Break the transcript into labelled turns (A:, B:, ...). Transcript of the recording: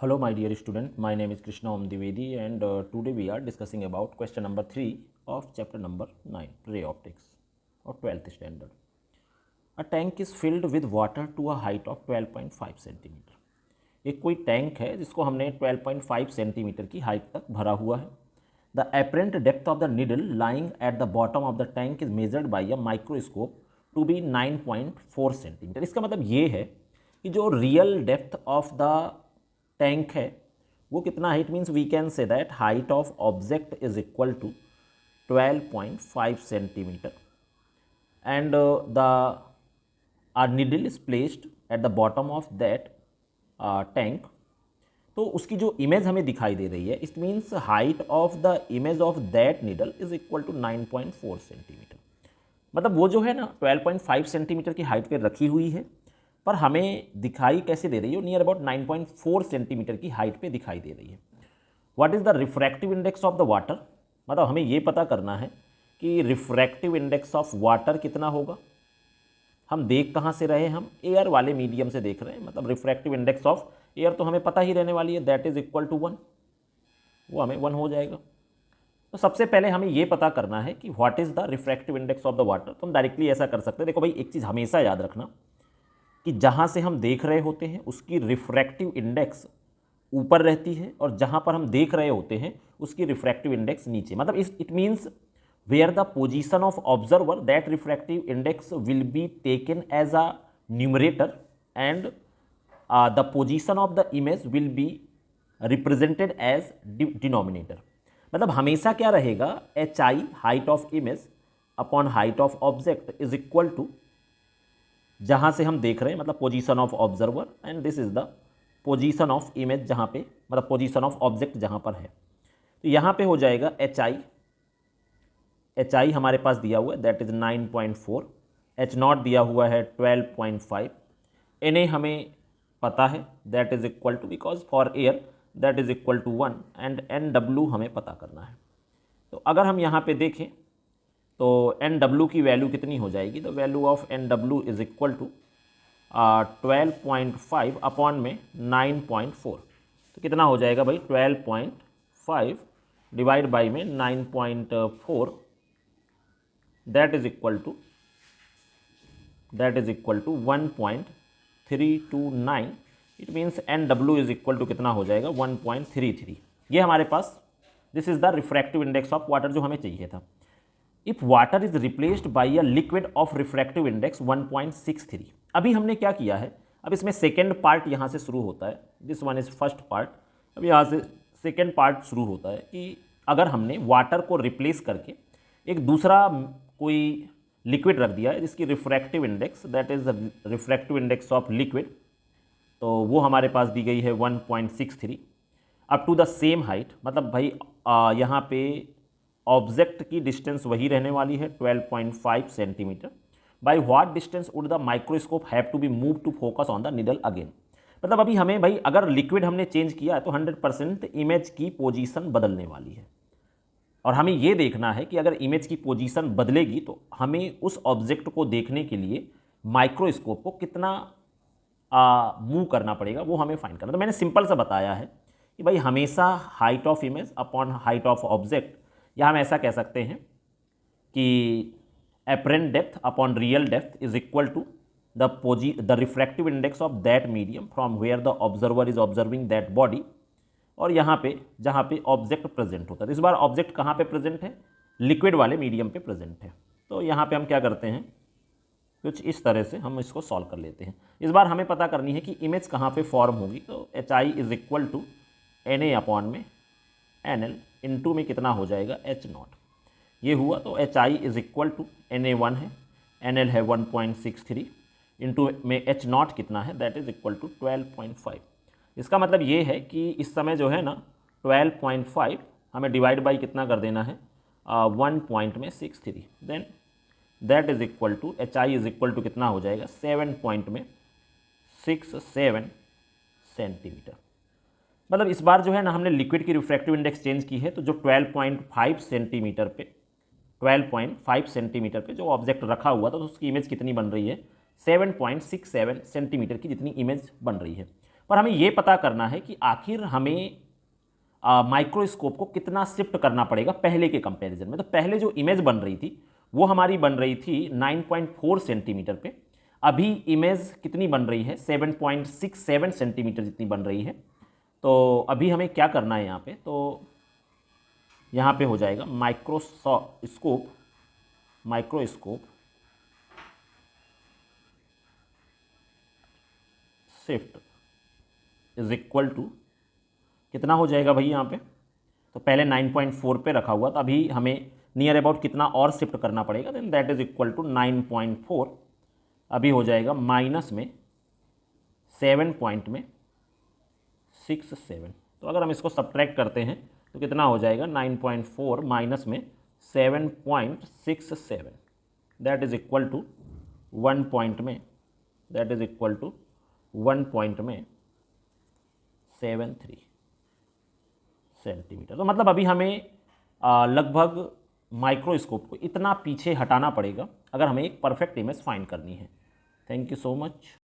A: Hello my dear student, my name is Krishna Om Dwivedi and today we are discussing about question number 3 of chapter number 9 ray optics of 12th standard. A tank is filled with water to a height of 12.5 centimetre. एक कोई tank है जिसको हमने 12.5 centimetre की height तक भरा हुआ है. The apparent depth of the needle lying at the bottom of the tank is measured by a microscope to be 9.4 centimetre. इसका मतलब ये है कि जो real depth of the tank है वो कितना है. It means we can say that height of object is equal to 12.5 centimetre and the needle is placed at the bottom of that tank. तो उसकी जो इमेज हमें दिखाई दे रही है it means height of the image of that needle is equal to 9.4 centimetre. मतलब वो जो है ना 12.5 सेंटीमीटर की हाइट पे रखी हुई है पर हमें दिखाई कैसे दे रही है, नियर अबाउट 9.4 सेंटीमीटर की हाइट पे दिखाई दे रही है. What is the refractive index of the water. मतलब हमें ये पता करना है कि रिफ्रैक्टिव इंडेक्स ऑफ वाटर कितना होगा. हम देख कहाँ से रहे, हम एयर वाले मीडियम से देख रहे हैं. मतलब रिफ्रैक्टिव इंडेक्स ऑफ एयर तो हमें पता ही रहने वाली है, दैट इज इक्वल टू 1. वो हमें 1 हो जाएगा. तो सबसे पहले हमें ये पता करना है कि what is the refractive index of the water. तो हम डायरेक्टली ऐसा कर सकते हैं. देखो भाई, एक चीज़ हमेशा याद रखना कि जहाँ से हम देख रहे होते हैं उसकी रिफ्रैक्टिव इंडेक्स ऊपर रहती है और जहाँ पर हम देख रहे होते हैं उसकी रिफ्रैक्टिव इंडेक्स नीचे. मतलब it means where the position of observer that refractive index will be taken as a numerator and the position of the image will be represented as denominator. मतलब हमेशा क्या रहेगा, h i height of image upon height of object is equal to जहाँ से हम देख रहे हैं, मतलब position of observer and this is the position of image जहाँ पे, मतलब पोजीशन ऑफ ऑब्जेक्ट जहाँ पर है. तो यहाँ पे हो जाएगा एच आई हमारे पास दिया हुआ है दैट इज 9.4, एच नॉट दिया हुआ है 12.5, एन ए हमें पता है that is equal to, because for air that is equal to 1 and n डब्ल्यू हमें पता करना है. तो अगर हम यहाँ पे देखें तो एन डब्ल्यू की वैल्यू कितनी हो जाएगी. द वैल्यू ऑफ एन डब्ल्यू इज इक्वल टू 12.5 अपॉन में 9.4. तो कितना हो जाएगा भाई, 12.5 डिवाइड बाई में 9.4 that is equal to 1.329. It means n डब्ल्यू इज इक्वल टू कितना हो जाएगा 1.33. ये हमारे पास this is the refractive index of water जो हमें चाहिए था. If water is replaced by a liquid of refractive index 1.63. अभी हमने क्या किया है, अब इसमें सेकेंड पार्ट यहाँ से शुरू होता है. This one is first part. अब यहाँ से सेकेंड पार्ट शुरू होता है कि अगर हमने वाटर को रिप्लेस करके एक दूसरा कोई लिक्विड रख दिया है जिसकी refractive index that is refractive index of liquid, तो वो हमारे पास दी गई है 1.63 up to the same height. मतलब भाई यहाँ पे ऑब्जेक्ट की डिस्टेंस वही रहने वाली है 12.5 centimetre. By what distance would the microscope have to be move to focus on the needle again. मतलब अभी हमें भाई अगर लिक्विड हमने चेंज किया है तो 100% इमेज की पोजीशन बदलने वाली है और हमें ये देखना है कि अगर इमेज की पोजीशन बदलेगी तो हमें उस ऑब्जेक्ट को देखने के लिए माइक्रोस्कोप को कितना मूव करना पड़ेगा वो हमें फाइंड करना. तो मैंने सिंपल सा बताया है कि भाई हमेशा height of image upon height of object, या हम ऐसा कह सकते हैं कि apparent depth upon real depth is equal to the refractive index of that medium from where the observer is observing that body. और यहाँ पे जहाँ पे ऑब्जेक्ट प्रेजेंट होता है, तो इस बार ऑब्जेक्ट कहाँ पे प्रेजेंट है, लिक्विड वाले मीडियम पे प्रेजेंट है. तो यहाँ पे हम क्या करते हैं, कुछ इस तरह से हम इसको सॉल्व कर लेते हैं. इस बार हमें पता करनी है कि इमेज कहाँ पे फॉर्म होगी. तो h i is equal to n a upon में एन एल इंटू में कितना हो जाएगा एच नॉट. ये हुआ तो h i is equal to n a 1 है, एन एल है 1.63 इंटू में एच नॉट कितना है दैट इज इक्वल टू 12.5. इसका मतलब ये है कि इस समय जो है ना 12.5 हमें डिवाइड बाई कितना कर देना है 1.63. Then that is equal to h i is equal to कितना हो जाएगा 7.67 सेंटीमीटर. मतलब इस बार जो है ना हमने लिक्विड की रिफ्रैक्टिव इंडेक्स चेंज की है, तो जो 12.5 सेंटीमीटर पे जो ऑब्जेक्ट रखा हुआ था तो उसकी इमेज कितनी बन रही है 7.67 सेंटीमीटर की जितनी इमेज बन रही है. पर हमें ये पता करना है कि आखिर हमें माइक्रोस्कोप को कितना शिफ्ट करना पड़ेगा पहले के कंपैरिजन में। तो पहले जो इमेज बन रही थी वो हमारी बन रही थी 9.4 सेंटीमीटर पे, अभी इमेज कितनी बन रही है 7.67 सेंटीमीटर जितनी बन रही है। तो अभी हमें क्या करना है यहाँ पे, तो यहाँ पे हो जाएगा microscope shift is equal to कितना हो जाएगा भाई यहाँ पे, तो पहले 9.4 पे रखा हुआ, तो अभी हमें नियर अबाउट कितना और शिफ्ट करना पड़ेगा, then that is equal to 9.4, अभी हो जाएगा माइनस में 7.67। तो अगर हम इसको सब्ट्रैक्ट करते हैं तो कितना हो जाएगा 9.4 माइनस में 7.67, that is equal to 1 point में 1.73 सेंटीमीटर। तो मतलब अभी हमें लगभग माइक्रोस्कोप को इतना पीछे हटाना पड़ेगा अगर हमें एक परफेक्ट इमेज फाइंड करनी है। Thank you so much.